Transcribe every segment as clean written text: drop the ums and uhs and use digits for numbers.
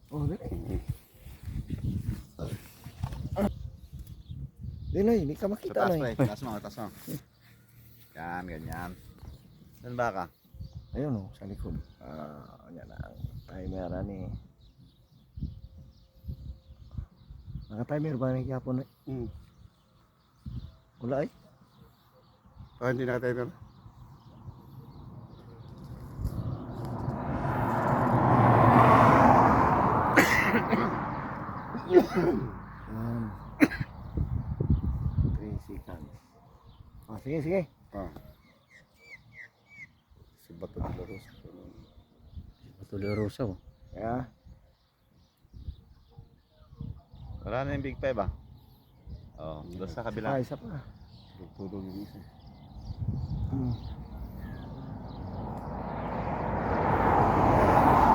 Oh, dali. Dinoy, hindi ka Sa makita taas na pa eh. eh. Taas mo, taas mo. Yan, ganyan. Saan ba ka? Ayun oh, sa likod. Yan na ang timer ni. Naka-timer ba ni Yapon? Wala eh. Hindi na tayo. Yan. 3 seconds. Oh, sige, sige. Si Bato de la Rosa. Patuloy Rosa oh. Kaya, Wala na yung Big Five ah. Oh, doon sa kabila. isa pa. Tutulog yung isa. Hmm.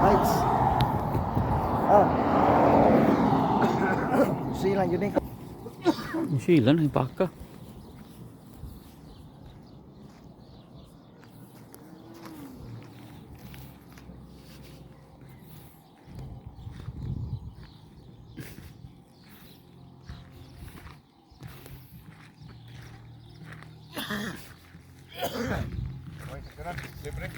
Lights. Silang yun eh. Ang sila na ipaka. Okay, libre.